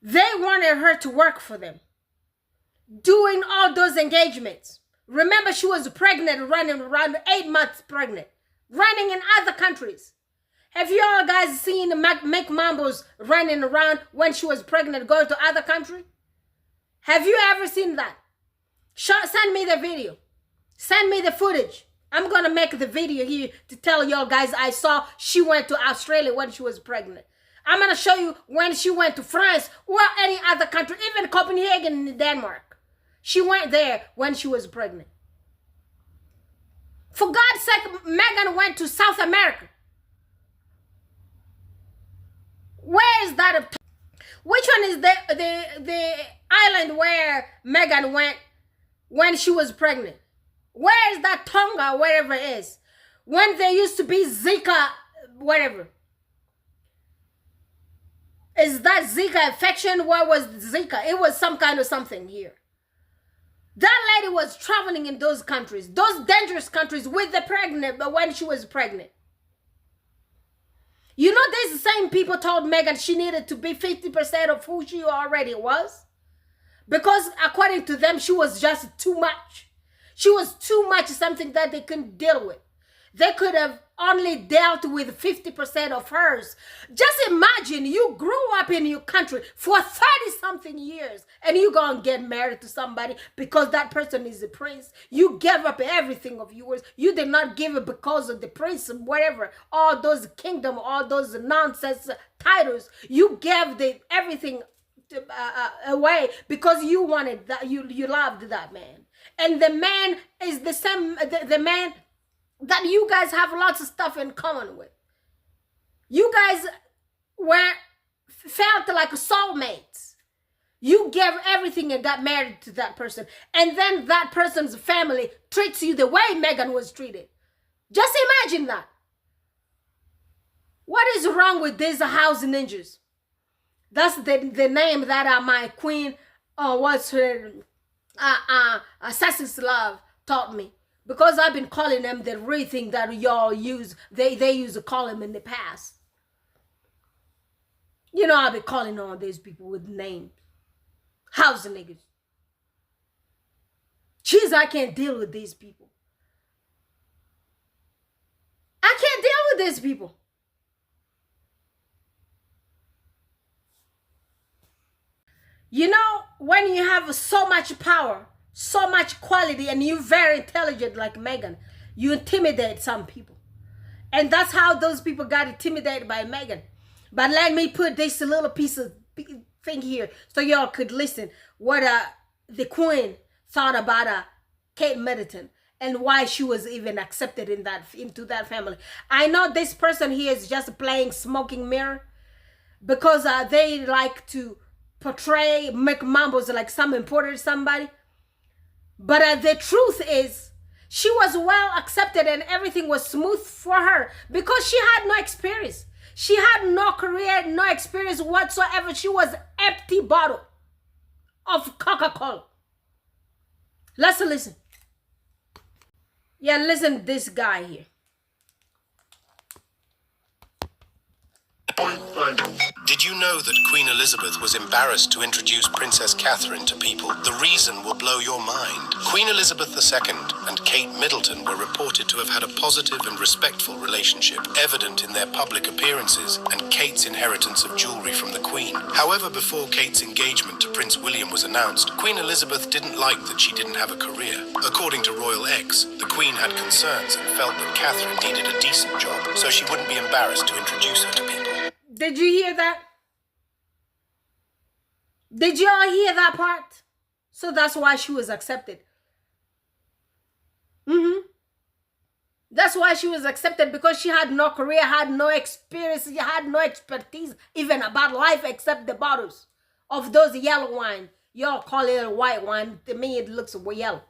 They wanted her to work for them, doing all those engagements. Remember, she was pregnant, running around 8 months pregnant, running in other countries. Have you all guys seen Meg Mambos running around when she was pregnant, going to other country? Have you ever seen that? Send me the video. Send me the footage. I'm going to make the video here to tell y'all guys I saw she went to Australia when she was pregnant. I'm going to show you when she went to France or any other country, even Copenhagen in Denmark. She went there when she was pregnant. For God's sake, Meghan went to South America. Where is that? Which one is the island where Meghan went when she was pregnant? Where is that Tonga, wherever it is? When there used to be Zika, whatever. Is that Zika infection? What was Zika? It was some kind of something here. That lady was traveling in those countries, those dangerous countries with the pregnant, but when she was pregnant. You know, these same people told Meghan she needed to be 50% of who she already was. Because according to them, she was just too much. She was too much, something that they couldn't deal with. They could have only dealt with 50% of hers. Just imagine you grew up in your country for 30-something years and you gonna get married to somebody because that person is a prince. You gave up everything of yours. You did not give it because of the prince, whatever, all those kingdom, all those nonsense titles. You gave everything away because you wanted that, you loved that man. And the man is the same, the man that you guys have lots of stuff in common with. You guys felt like soulmates. You gave everything and got married to that person. And then that person's family treats you the way Meghan was treated. Just imagine that. What is wrong with these house ninjas? That's the name that my queen, what's her, Assassin's Love taught me. Because I've been calling them the real thing that y'all use, they used to call them in the past. You know, I've been calling all these people with names. House niggas. Jeez, I can't deal with these people. I can't deal with these people. You know, when you have so much power, so much quality, and you're very intelligent like Meghan, you intimidate some people. And that's how those people got intimidated by Meghan. But let me put this little piece of thing here so y'all could listen what the queen thought about Kate Middleton and why she was even accepted into that family. I know this person here is just playing smoking mirror because they like to portray McMumbles like some important somebody. But the truth is, she was well accepted and everything was smooth for her because she had no experience. She had no career, no experience whatsoever. She was an empty bottle of Coca-Cola. Let's listen. Yeah, listen to this guy here. Did you know that Queen Elizabeth was embarrassed to introduce Princess Catherine to people? The reason will blow your mind. Queen Elizabeth II and Kate Middleton were reported to have had a positive and respectful relationship, evident in their public appearances and Kate's inheritance of jewelry from the Queen. However, before Kate's engagement to Prince William was announced, Queen Elizabeth didn't like that she didn't have a career. According to Royal X, the Queen had concerns and felt that Catherine needed a decent job, so she wouldn't be embarrassed to introduce her to people. Did you hear that? Did y'all hear that part? So that's why she was accepted. That's why she was accepted, because she had no career, had no experience, she had no expertise even about life except the bottles of those yellow wine. Y'all call it a white wine. To me, it looks yellow.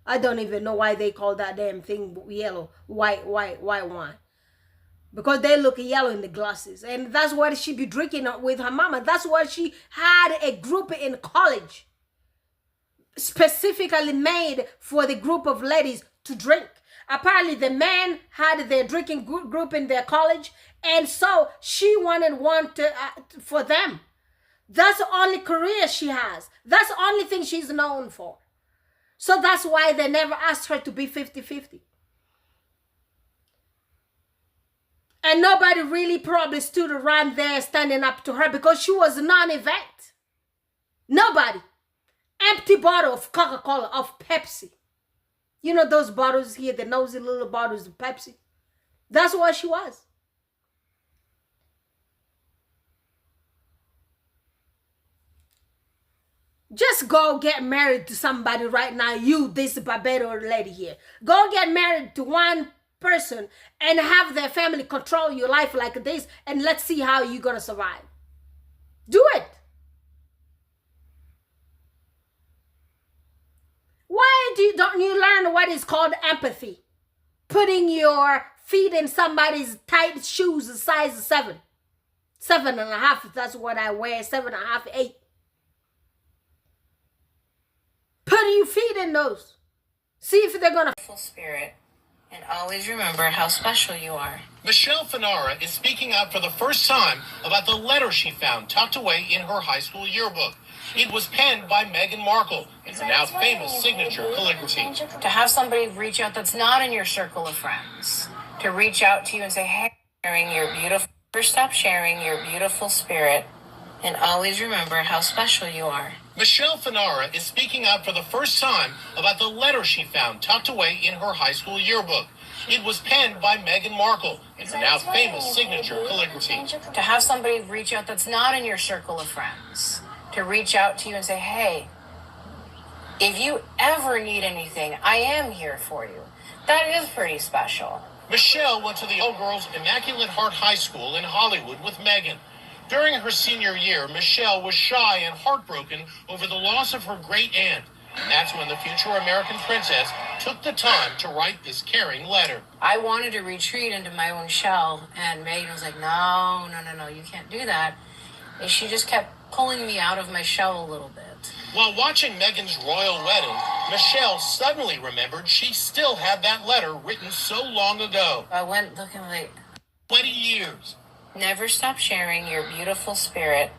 I don't even know why they call that damn thing yellow, white wine. Because they look yellow in the glasses. And that's what she be drinking with her mama. That's why she had a group in college specifically made for the group of ladies to drink. Apparently the men had their drinking group in their college, and so she wanted one for them That's the only career she has. That's the only thing she's known for. So that's why they never asked her to be 50-50. And nobody really probably stood around there standing up to her because she was a non-event. Nobody. Empty bottle of Coca-Cola, of Pepsi. You know those bottles here, the nosy little bottles of Pepsi? That's what she was. Just go get married to somebody right now. You, this Barbados lady here. Go get married to one person and have their family control your life like this, and let's see how you're going to survive. Do it. Why don't you learn what is called empathy? Putting your feet in somebody's tight shoes, size 7. 7.5, that's what I wear, 7.5, 8. Put your feet in those. See if they're gonna. Full spirit, and always remember how special you are. Michelle Fanara is speaking out for the first time about the letter she found tucked away in her high school yearbook. It was penned by Meghan Markle in her now famous signature calligraphy. To have somebody reach out that's not in your circle of friends, to reach out to you and say, hey, sharing your beautiful, never stop sharing your beautiful spirit, and always remember how special you are. Michelle Fanara is speaking out for the first time about the letter she found tucked away in her high school yearbook. It was penned by Meghan Markle in her now famous signature calligraphy. To have somebody reach out that's not in your circle of friends, to reach out to you and say, hey, if you ever need anything, I am here for you. That is pretty special. Michelle went to the all-girls Immaculate Heart High School in Hollywood with Meghan. During her senior year, Michelle was shy and heartbroken over the loss of her great aunt. And that's when the future American princess took the time to write this caring letter. I wanted to retreat into my own shell, and Megan was like, no, you can't do that. And she just kept pulling me out of my shell a little bit. While watching Meghan's royal wedding, Michelle suddenly remembered she still had that letter written so long ago. I went looking like, 20 years. never stop sharing your beautiful spirit,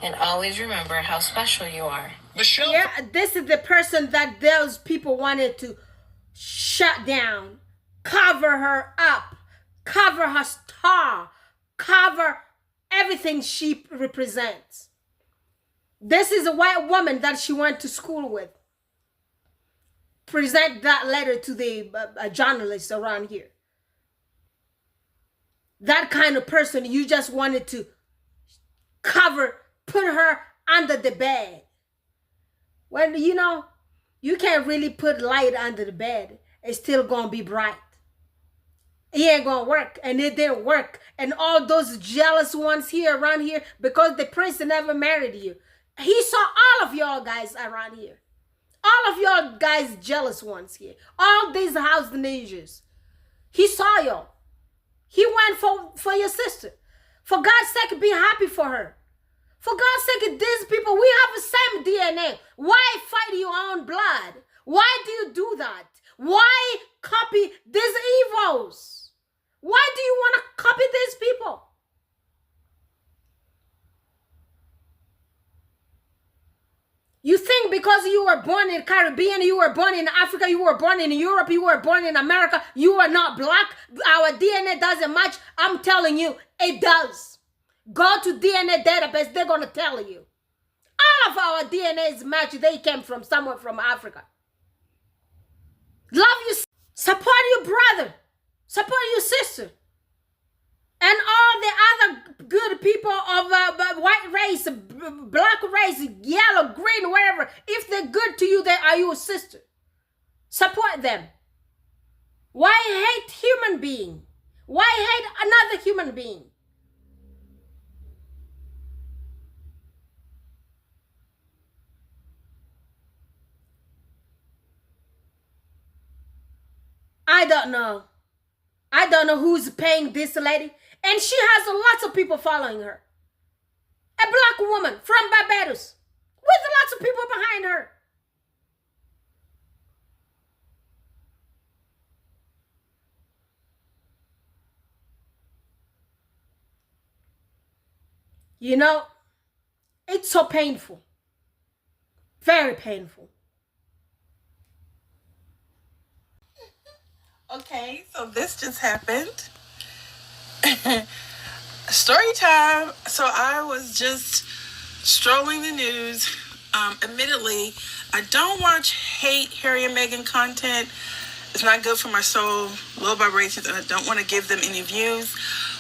and always remember how special you are. Michelle. Yeah, this is the person that those people wanted to shut down, cover her up, cover her star, cover everything she represents. This is a white woman that she went to school with. Present that letter to the journalists around here. That kind of person you just wanted to cover, put her under the bed. Well, you know, you can't really put light under the bed. It's still going to be bright. It ain't going to work, and it didn't work. And all those jealous ones here around here, because the prince never married you. He saw all of y'all guys around here. All of y'all guys jealous ones here. All these house ninjas. He saw y'all. He went for your sister. For God's sake, be happy for her. For God's sake, these people, we have the same DNA. Why fight your own blood? Why do you do that? Why copy these evils? Why do you want to copy these people? You think because you were born in the Caribbean, you were born in Africa, you were born in Europe, you were born in America, you are not black, our DNA doesn't match? I'm telling you, it does. Go to DNA database, they're going to tell you. All of our DNAs match, they came from somewhere from Africa. Love you, support your brother, support your sister. And all the other good people of white race, black race, yellow, green, wherever, if they're good to you, they are your sister. Support them. Why hate human being? Why hate another human being? I don't know. I don't know who's paying this lady. And she has lots of people following her. A black woman from Barbados with lots of people behind her. You know, It's so painful. Very painful. Okay, so this just happened. Story time. So I was just strolling the news. Admittedly, I don't watch hate Harry and Meghan content. It's not good for my soul, low vibrations, and I don't want to give them any views.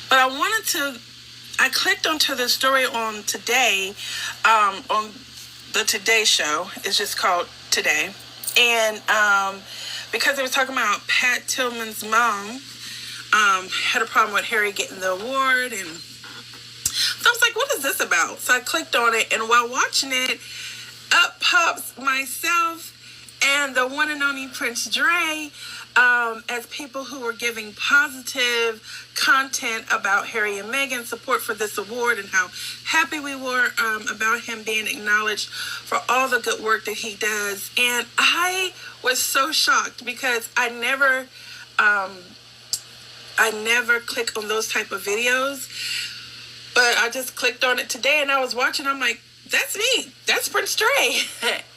But I clicked onto the story on Today, on the Today Show. It's just called Today. And because they were talking about Pat Tillman's mom had a problem with Harry getting the award, and so I was like, what is this about? So I clicked on it, and while watching it, up pops myself and the one and only Prince Dre as people who were giving positive content about Harry and Meghan, support for this award, and how happy we were about him being acknowledged for all the good work that he does. And I was so shocked because I never click on those type of videos, but I just clicked on it today and I was watching. I'm like, that's me. That's Prince Dre.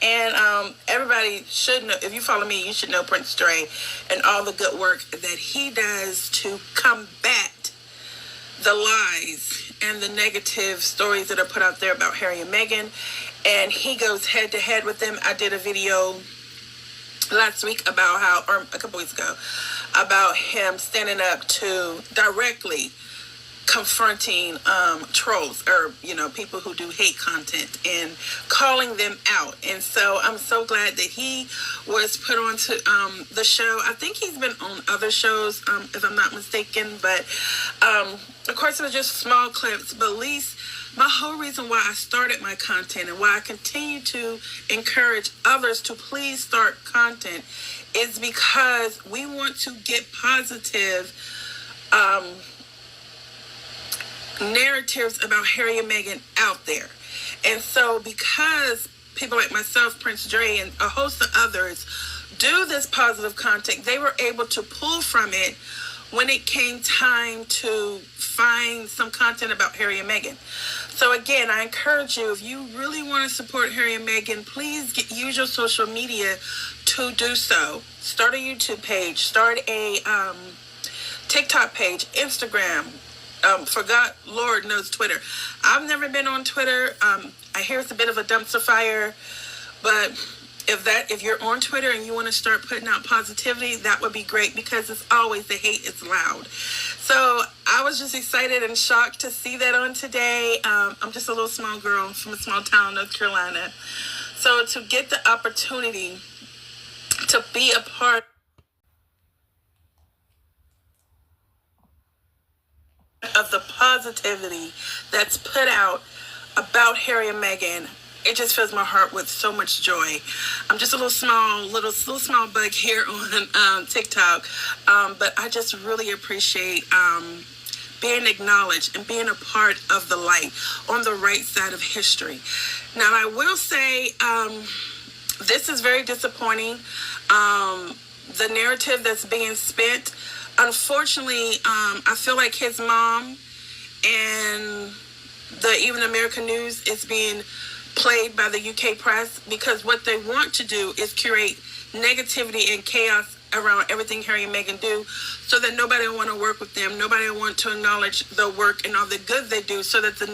And everybody should know, if you follow me, you should know Prince Dre and all the good work that he does to combat the lies and the negative stories that are put out there about Harry and Meghan. And he goes head to head with them. I did a video last week about how, or a couple weeks ago, about him standing up to directly confronting trolls, or people who do hate content, and calling them out. And so I'm so glad that he was put on to the show. I think he's been on other shows, if I'm not mistaken, but of course it was just small clips. But at least my whole reason why I started my content and why I continue to encourage others to please start content is because we want to get positive narratives about Harry and Meghan out there. And so because people like myself, Prince Dre, and a host of others do this positive content, they were able to pull from it when it came time to find some content about Harry and Meghan. So again, I encourage you, if you really want to support Harry and Meghan, please use your social media to do so. Start a YouTube page, start a TikTok page, Instagram. For God, Lord knows Twitter. I've never been on Twitter. I hear it's a bit of a dumpster fire, but if you're on Twitter and you want to start putting out positivity, that would be great, because it's always, the hate is loud. So I was just excited and shocked to see that on Today. I'm just a little small girl from a small town, North Carolina. So to get the opportunity to be a part of the positivity that's put out about Harry and Meghan, it just fills my heart with so much joy. I'm just a little small bug here on TikTok, but I just really appreciate being acknowledged and being a part of the light on the right side of history. Now, I will say this is very disappointing. The narrative that's being spent, unfortunately, I feel like his mom and even American news is being played by the UK press, because what they want to do is curate negativity and chaos around everything Harry and Meghan do, so that nobody will want to work with them, nobody will want to acknowledge the work and all the good they do, so that the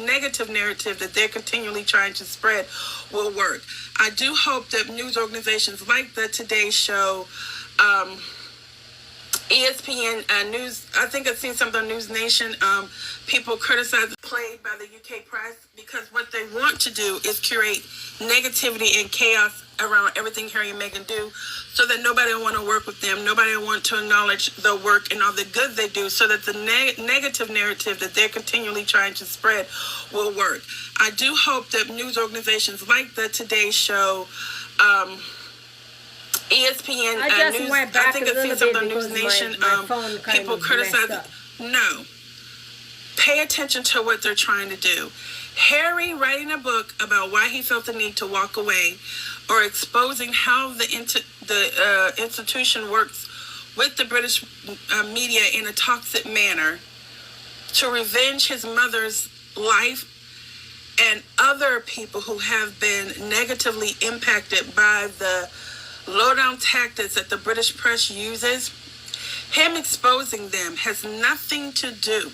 negative narrative that they're continually trying to spread will work. I do hope that news organizations like the Today Show, ESPN News, I think I've seen something on News Nation, people criticize played by the UK press, because what they want to do is curate negativity and chaos around everything Harry and Meghan do, so that nobody will want to work with them, nobody will want to acknowledge the work and all the good they do, so that the negative narrative that they're continually trying to spread will work. I do hope that news organizations like the Today Show, ESPN News, I think I've seen something on News Nation, people criticize. No. Pay attention to what they're trying to do. Harry writing a book about why he felt the need to walk away, or exposing how the institution works with the British media in a toxic manner to revenge his mother's life and other people who have been negatively impacted by the low-down tactics that the British press uses, him exposing them has nothing to do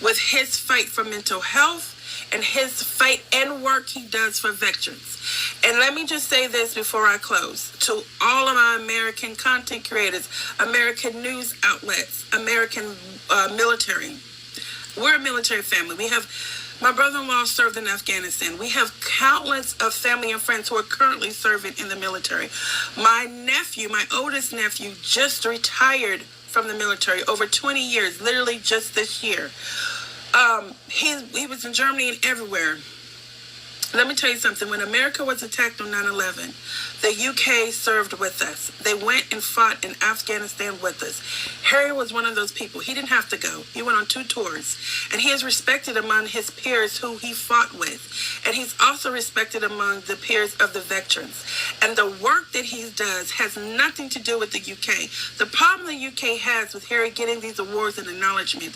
with his fight for mental health and his fight and work he does for veterans. And let me just say this before I close. To all of my American content creators, American news outlets, American military. We're a military family. We have, my brother-in-law served in Afghanistan. We have countless of family and friends who are currently serving in the military. My nephew, my oldest nephew, just retired from the military over 20 years, literally just this year. He was in Germany and everywhere. Let me tell you something. When America was attacked on 9/11, the UK served with us. They went and fought in Afghanistan with us. Harry was one of those people. He didn't have to go. He went on 2 tours. And he is respected among his peers who he fought with. And he's also respected among the peers of the veterans. And the work that he does has nothing to do with the UK. The problem the UK has with Harry getting these awards and acknowledgement,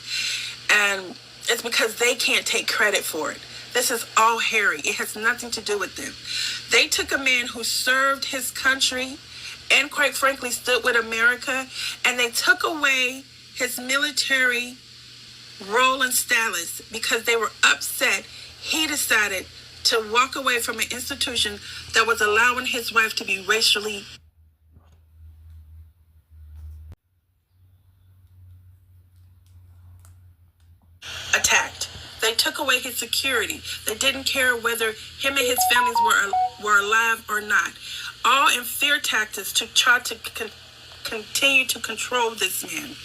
and it's because they can't take credit for it. This is all Harry. It has nothing to do with them. They took a man who served his country and quite frankly stood with America, and they took away his military role and status because they were upset. He decided to walk away from an institution that was allowing his wife to be racially attacked. They took away his security. They didn't care whether him and his families were alive or not. All in fear tactics to try to continue to control this man.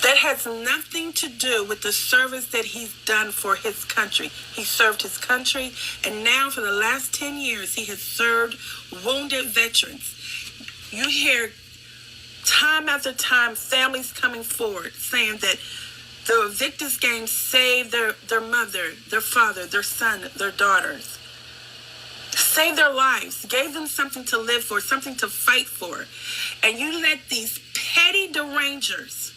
That has nothing to do with the service that he's done for his country. He served his country, and now for the last 10 years, he has served wounded veterans. You hear time after time families coming forward saying that the Invictus Games saved their mother, their father, their son, their daughters. Saved their lives, gave them something to live for, something to fight for. And you let these petty derangers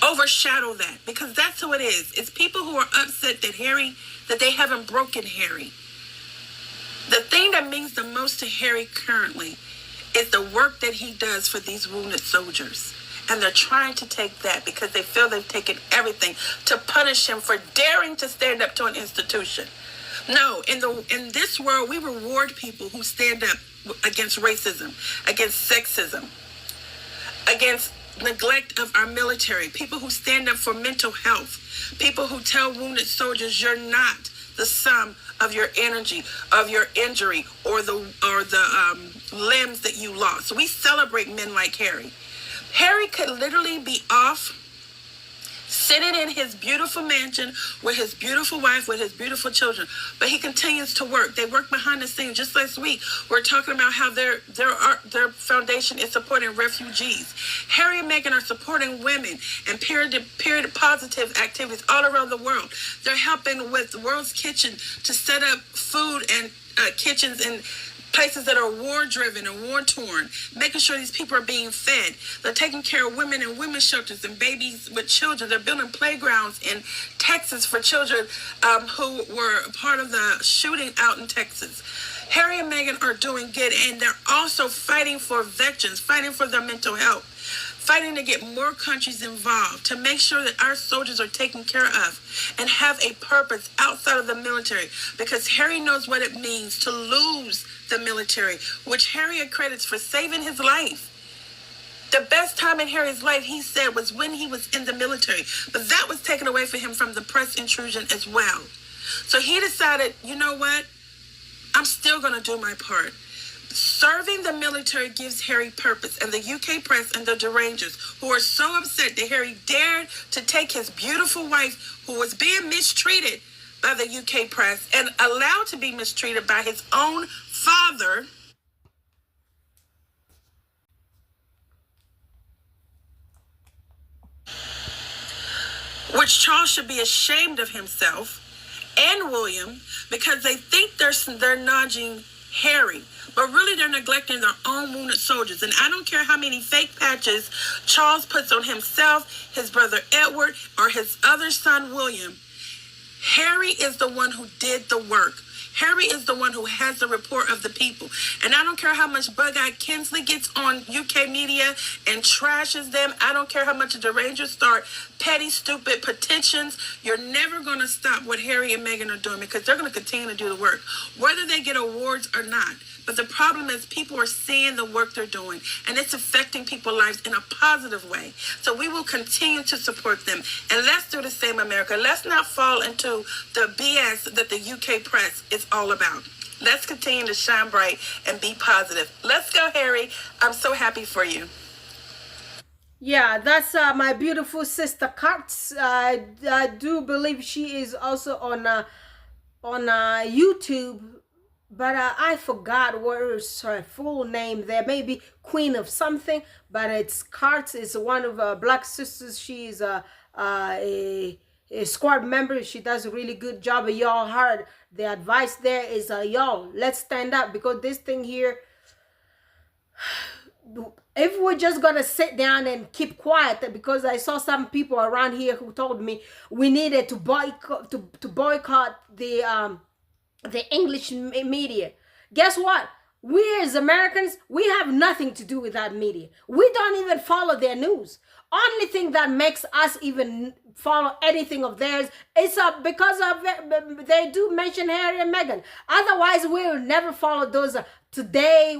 overshadow that, because that's who it is. It's people who are upset that they haven't broken Harry. The thing that means the most to Harry currently is the work that he does for these wounded soldiers. And they're trying to take that because they feel they've taken everything to punish him for daring to stand up to an institution. No, in this world, we reward people who stand up against racism, against sexism, against neglect of our military, people who stand up for mental health, people who tell wounded soldiers you're not the sum of your energy, of your injury, or the limbs that you lost. So we celebrate men like Harry. Harry could literally be off, sitting in his beautiful mansion with his beautiful wife, with his beautiful children, but he continues to work. They work behind the scenes. Just last week, we're talking about how their foundation is supporting refugees. Harry and Meghan are supporting women and period positive activities all around the world. They're helping with World's Kitchen to set up food and kitchens and places that are war-driven and war-torn, making sure these people are being fed. They're taking care of women in women's shelters and babies with children. They're building playgrounds in Texas for children who were part of the shooting out in Texas. Harry and Meghan are doing good, and they're also fighting for veterans, fighting for their mental health, fighting to get more countries involved, to make sure that our soldiers are taken care of and have a purpose outside of the military, because Harry knows what it means to lose the military, which Harry accredits for saving his life. The best time in Harry's life, he said, was when he was in the military, but that was taken away from him from the press intrusion as well. So he decided, you know what? I'm still going to do my part. Serving the military gives Harry purpose, and the UK press and the derangers who are so upset that Harry dared to take his beautiful wife, who was being mistreated by the UK press and allowed to be mistreated by his own father, which Charles should be ashamed of himself and William, because they think they're nudging Harry, but really they're neglecting their own wounded soldiers. And I don't care how many fake patches Charles puts on himself, his brother Edward, or his other son William. Harry is the one who did the work. Harry is the one who has the report of the people. And I don't care how much Bug-Eyed Kinsley gets on UK media and trashes them. I don't care how much the Rangers start petty, stupid petitions. You're never going to stop what Harry and Meghan are doing because they're going to continue to do the work, whether they get awards or not. But the problem is people are seeing the work they're doing, and it's affecting people's lives in a positive way. So we will continue to support them. And let's do the same, America. Let's not fall into the BS that the UK press is all about. Let's continue to shine bright and be positive. Let's go, Harry. I'm so happy for you. Yeah, that's my beautiful sister Katz. I do believe she is also on YouTube. But I forgot what is her full name there. Maybe Queen of something. But it's Katz. Is one of Black sisters. She is a squad member. She does a really good job. Y'all heard the advice there is y'all, let's stand up. Because this thing here, if we're just gonna sit down and keep quiet, because I saw some people around here who told me we needed to boycott the English media. Guess what? We as Americans, we have nothing to do with that media. We don't even follow their news. Only thing that makes us even follow anything of theirs is because of they do mention Harry and Meghan. Otherwise, we will never follow those. Today,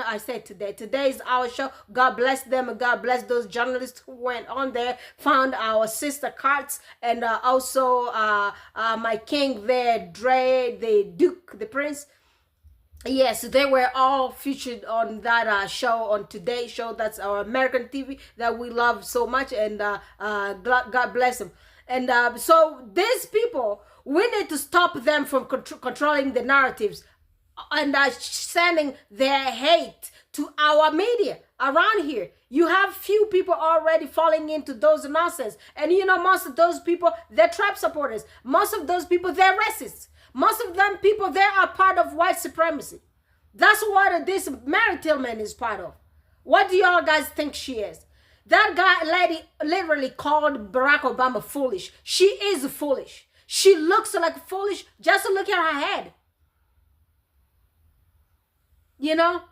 I said today. Today is our show. God bless them and God bless those journalists who went on there, found our sister Katz, and also my king there, Dre, the Duke, the Prince. Yes, they were all featured on that show, on today's show. That's our American TV that we love so much, and God bless them. And so these people, we need to stop them from controlling the narratives and sending their hate to our media around here. You have few people already falling into those nonsense. And you know, most of those people, they're Trump supporters. Most of those people, they're racists. Most of them people, they are part of white supremacy. That's what this Mary Tillman is part of. What do y'all guys think she is? That lady literally called Barack Obama foolish. She is foolish. She looks like foolish. Just look at her head. You know,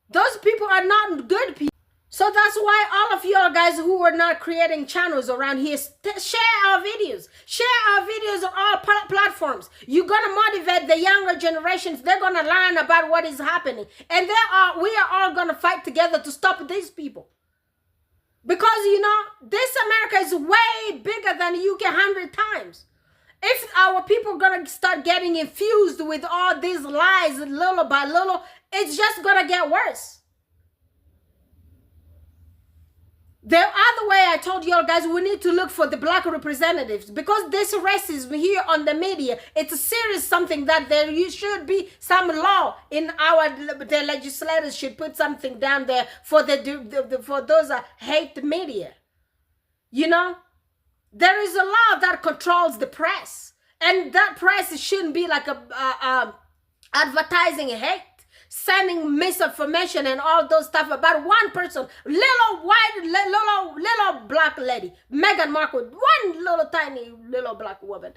those people are not good people. So that's why all of y'all guys who are not creating channels around here, share our videos. Share our videos on all platforms. You're going to motivate the younger generations. They're going to learn about what is happening. And we are all going to fight together to stop these people. Because, you know, this America is way bigger than UK 100 times. If our people are going to start getting infused with all these lies little by little, it's just going to get worse. The other way I told y'all guys, we need to look for the black representatives, because this racism here on the media, it's a serious something that there should be some law in the legislators should put something down there for for those hate media. You know, there is a law that controls the press, and that press shouldn't be like advertising hate, sending misinformation and all those stuff about one person, little black lady, Meghan Markle, one little tiny little black woman.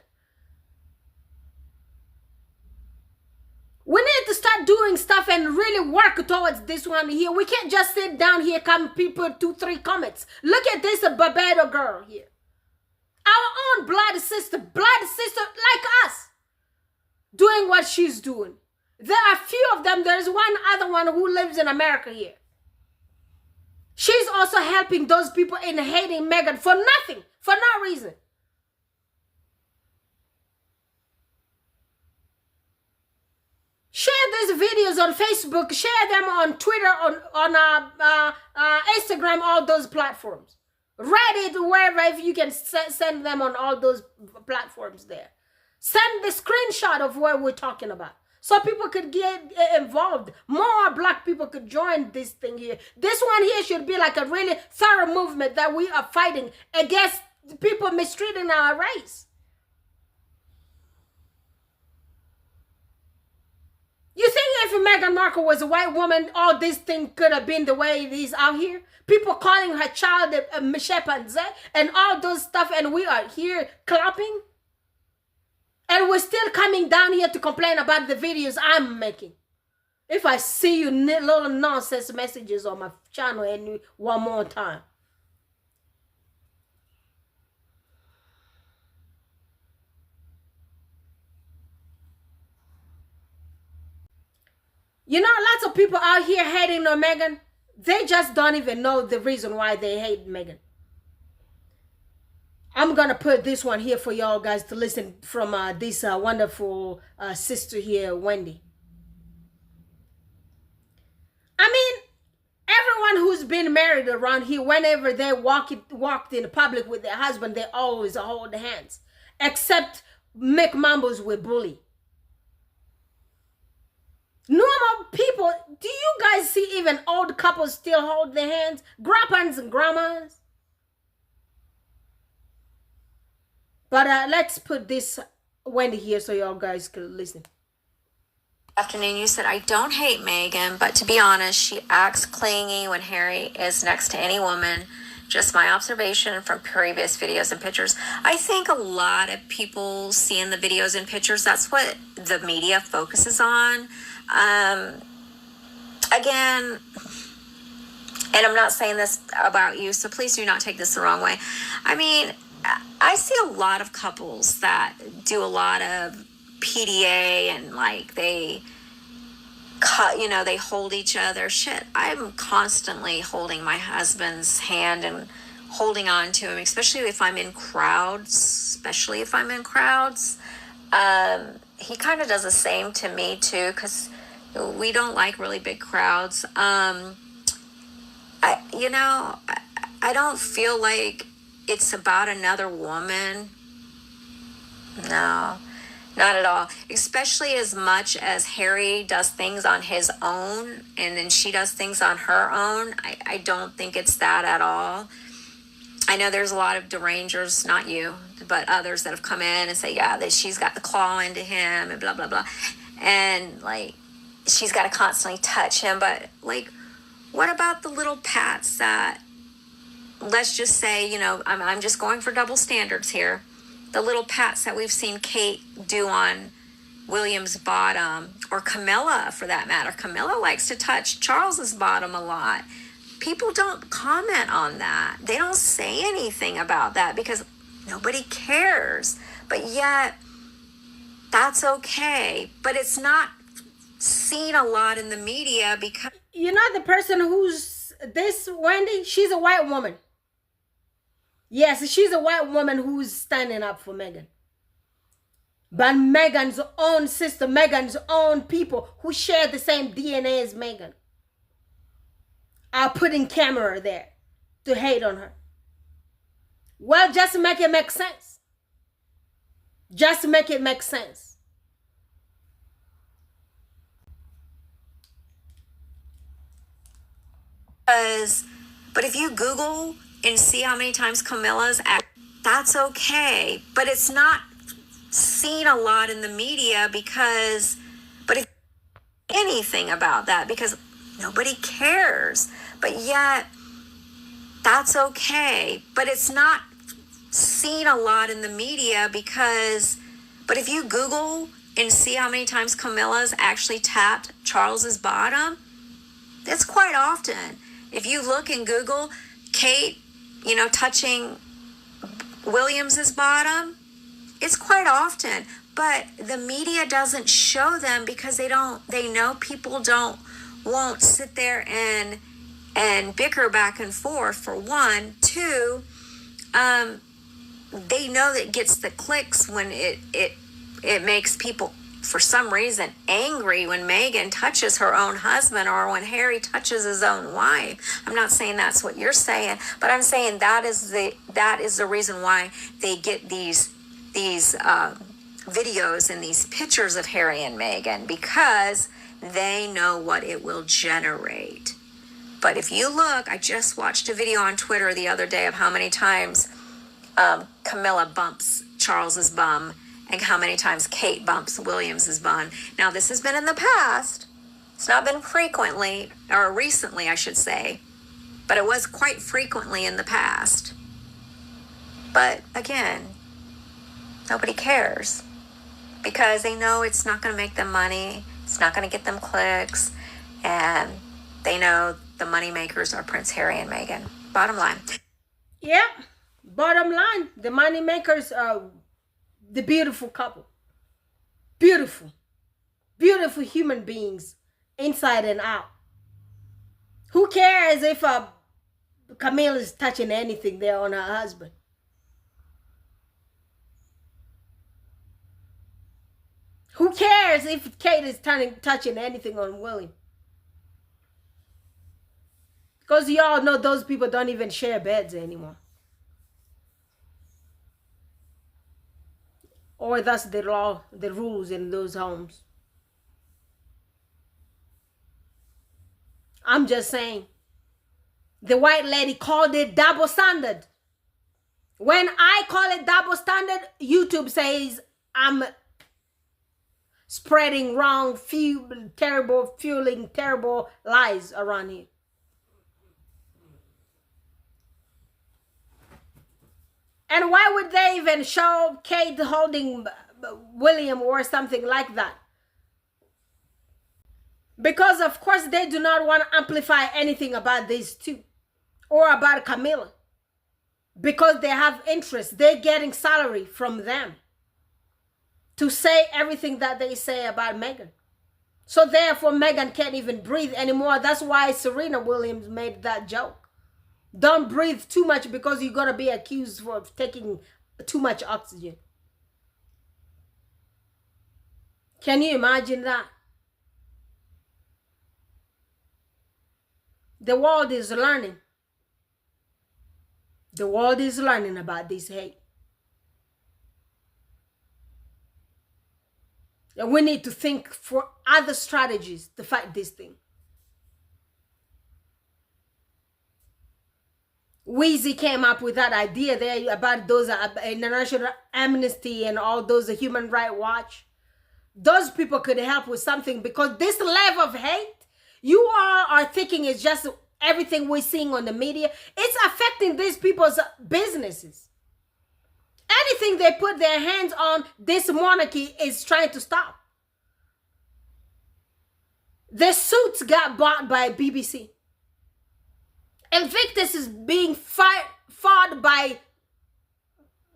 We need to start doing stuff and really work towards this one here. We can't just sit down here, come people 2-3 comments. Look at this Barbados girl here. Our own blood sister like us, doing what she's doing. There are few of them. There's one other one who lives in America here. She's also helping those people in hating Meghan for nothing, for no reason. Share these videos on Facebook, share them on Twitter, on Instagram, all those platforms. Reddit, wherever, if you can send them on all those platforms there. Send the screenshot of what we're talking about, so people could get involved. More black people could join this thing here. This one here should be like a really thorough movement that we are fighting against people mistreating our race. You think if Meghan Markle was a white woman, all this thing could have been the way it is out here? People calling her child a chimpanzee and all those stuff, and we are here clapping? And we're still coming down here to complain about the videos I'm making. If I see you little nonsense messages on my channel and one more time. You know, lots of people out here hating on Meghan. They just don't even know the reason why they hate Meghan. I'm going to put this one here for y'all guys to listen from this wonderful sister here, Wendy. I mean, everyone who's been married around here, whenever they walked in the public with their husband, they always hold hands. Except McMumbles with bully. Normal people, do you guys see even old couples still hold their hands? Grandpas and grandmas? But let's put this Wendy here so y'all guys can listen. Afternoon, you said, I don't hate Meghan, but to be honest, she acts clingy when Harry is next to any woman. Just my observation from previous videos and pictures. I think a lot of people seeing the videos and pictures, that's what the media focuses on. Again, and I'm not saying this about you, so please do not take this the wrong way. I mean, I see a lot of couples that do a lot of PDA and like they hold each other. Shit, I'm constantly holding my husband's hand and holding on to him, especially if I'm in crowds. He kind of does the same to me too, because we don't like really big crowds. I don't feel like it's about another woman. No, not at all. Especially as much as Harry does things on his own and then she does things on her own. I don't think it's that at all. I know there's a lot of derangers, not you, but others that have come in and say, yeah, that she's got the claw into him and blah, blah, blah. And like, she's got to constantly touch him. But like, what about the little pats that, let's just say, I'm just going for double standards here. The little pats that we've seen Kate do on William's bottom, or Camilla for that matter. Camilla likes to touch Charles's bottom a lot. People don't comment on that. They don't say anything about that because nobody cares. But yet, that's okay. But it's not seen a lot in the media because... You know the person who's this, Wendy? She's a white woman. Yes, she's a white woman who's standing up for Meghan. But Meghan's own sister, Meghan's own people who share the same DNA as Meghan are putting camera there to hate on her. Well, just make it make sense. Just make it make sense. But if you Google and see how many times Camilla's that's okay. But it's not seen a lot in the media because, but if anything about that, because nobody cares. But yet, that's okay. But it's not seen a lot in the media because, but if you Google and see how many times Camilla's actually tapped Charles's bottom, it's quite often. If you look in Google, Kate, touching Williams's bottom, it's quite often. But the media doesn't show them because they know people won't sit there and bicker back and forth, for one. Two, they know that it gets the clicks when it makes people, for some reason, angry when Meghan touches her own husband or when Harry touches his own wife. I'm not saying that's what you're saying, but I'm saying that is the reason why they get these videos and these pictures of Harry and Meghan, because they know what it will generate. But if you look, I just watched a video on Twitter the other day of how many times Camilla bumps Charles's bum and how many times Kate bumps Williams's bum. Now, this has been in the past. It's not been frequently, or recently, I should say, but it was quite frequently in the past. But again, nobody cares. because they know it's not going to make them money. It's not going to get them clicks. And they know the money makers are Prince Harry and Meghan. Bottom line. Yeah, bottom line, the money makers are the beautiful couple. Beautiful. Beautiful human beings, inside and out. Who cares if Camille is touching anything there on her husband? Who cares if Kate is touching anything on William? Because y'all know those people don't even share beds anymore. Or that's the law, the rules in those homes. I'm just saying. The white lady called it double standard. When I call it double standard, YouTube says I'm spreading wrong, fueling terrible lies around here. And why would they even show Kate holding William or something like that? Because of course they do not want to amplify anything about these two or about Camilla. Because they have interest. They're getting salary from them to say everything that they say about Meghan. So therefore Meghan can't even breathe anymore. That's why Serena Williams made that joke. Don't breathe too much because you're going to be accused of taking too much oxygen. Can you imagine that? The world is learning. The world is learning about this hate. And we need to think for other strategies to fight this thing. Weezy came up with that idea there about those international amnesty and all those human rights watch. Those people could help with something because this level of hate, you all are thinking is just everything we're seeing on the media. It's affecting these people's businesses. Anything they put their hands on, this monarchy is trying to stop. The Suits got bought by BBC. Invictus is being fought by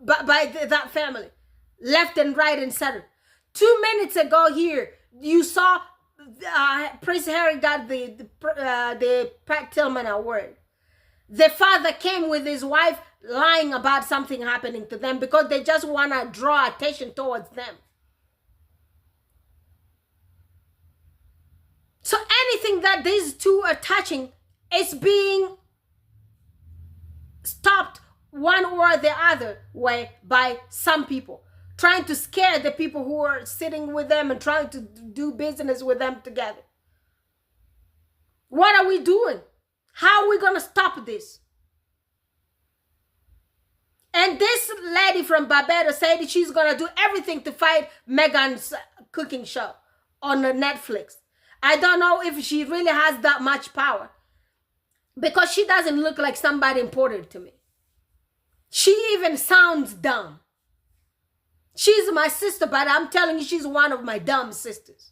that family, left and right and center. 2 minutes ago here, you saw Prince Harry got the Pat Tillman award. The father came with his wife lying about something happening to them because they just want to draw attention towards them. So anything that these two are touching is being stopped one or the other way by some people, trying to scare the people who are sitting with them and trying to do business with them together. What are we doing? How are we going to stop this? And this lady from Barbados said she's going to do everything to fight Meghan's cooking show on Netflix. I don't know if she really has that much power because she doesn't look like somebody important to me. She even sounds dumb. She's my sister, but I'm telling you, she's one of my dumb sisters.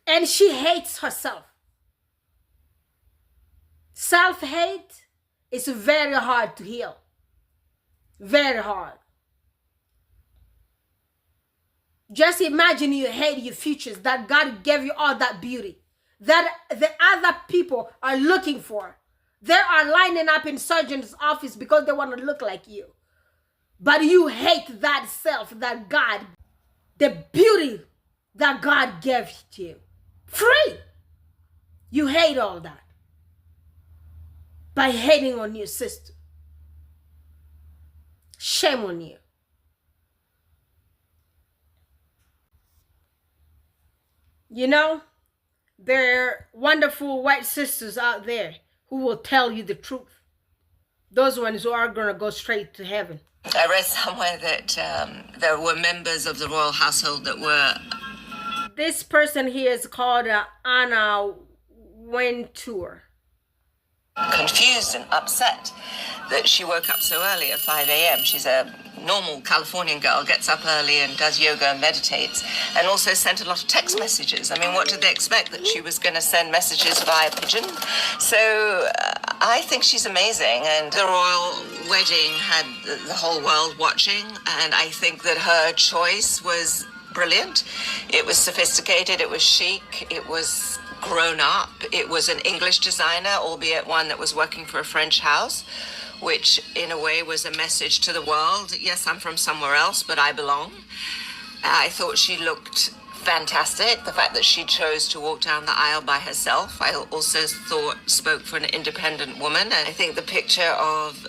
And she hates herself. Self-hate is very hard to heal. Very hard. Just imagine you hate your futures, that God gave you all that beauty, that the other people are looking for. They are lining up in surgeon's office because they want to look like you. But you hate that self, that God, the beauty that God gave to you. Free. You hate all that by hating on your sister. Shame on you. You know, there are wonderful white sisters out there who will tell you the truth. Those ones who are going to go straight to heaven. I read somewhere that there were members of the royal household that were... This person here is called Anna Wintour. confused and upset that she woke up so early at 5 a.m. She's a normal Californian girl, gets up early and does yoga and meditates, and also sent a lot of text messages. I mean, what did they expect, that she was going to send messages via pigeon? So I think she's amazing, and the royal wedding had the whole world watching, and I think that her choice was brilliant. It was sophisticated, it was chic, it was grown up. It was an English designer, albeit one that was working for a French house, which in a way was a message to the world. Yes, I'm from somewhere else, but I belong. I thought she looked fantastic. The fact that she chose to walk down the aisle by herself, I also thought spoke for an independent woman. And I think the picture of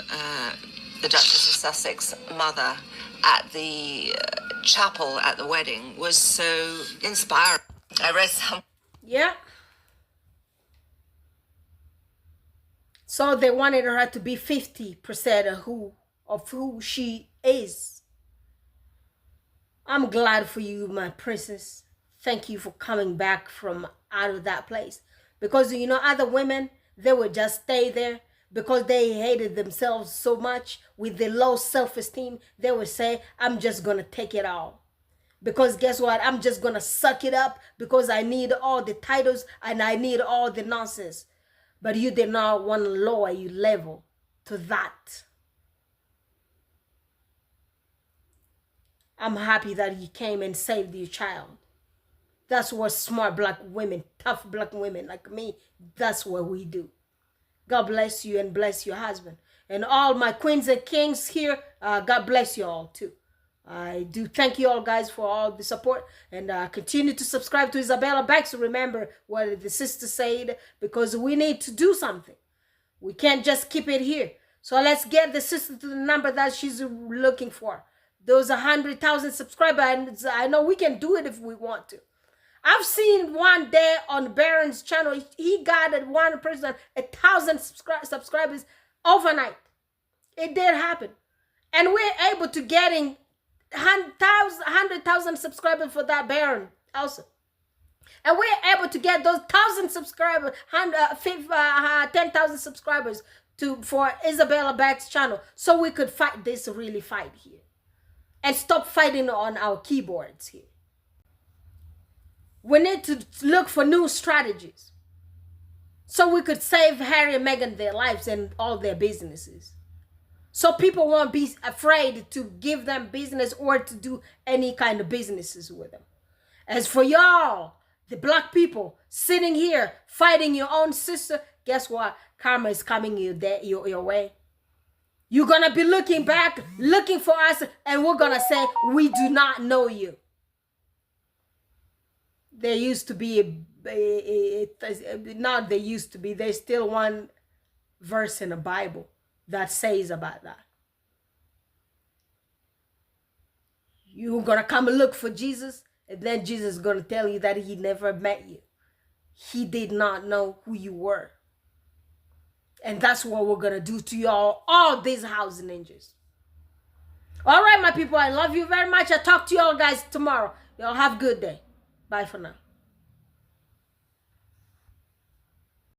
the Duchess of Sussex mother at the chapel at the wedding was so inspiring. I read some. Yeah. So they wanted her to be 50% of who she is. I'm glad for you, my princess. Thank you for coming back from out of that place. Because, you know, other women, they would just stay there because they hated themselves so much with their low self-esteem. They would say, I'm just going to take it all. Because guess what? I'm just going to suck it up because I need all the titles and I need all the nonsense. But you did not want to lower your level to that. I'm happy that you came and saved your child. That's what smart black women, tough black women like me, that's what we do. God bless you and bless your husband. And all my queens and kings here, God bless you all too. I do thank you all guys for all the support, and continue to subscribe to Isabella Banks. Remember what the sister said, because we need to do something. We can't just keep it here. So let's get the sister to the number that she's looking for. Those 100,000 subscribers, I know we can do it if we want to. I've seen one day on Baron's channel, he got at one person 1,000 subscribers overnight. It did happen. And we're able to getting 100,000 subscribers for that Baron also. And we're able to get those 1,000 subscribers, 10,000 subscribers for Isabella Banks' channel, so we could fight this really fight here. And stop fighting on our keyboards here. We need to look for new strategies so we could save Harry and Meghan their lives and all their businesses. So people won't be afraid to give them business or to do any kind of businesses with them. As for y'all, the black people sitting here fighting your own sister, guess what? Karma is coming your way. You're going to be looking back, looking for us, and we're going to say, we do not know you. There used to be, there's still one verse in the Bible that says about that. You're going to come and look for Jesus, and then Jesus is going to tell you that he never met you. He did not know who you were. And that's what we're going to do to y'all, all these house ninjas. All right, my people, I love you very much. I'll talk to y'all guys tomorrow. Y'all have a good day. Bye for now.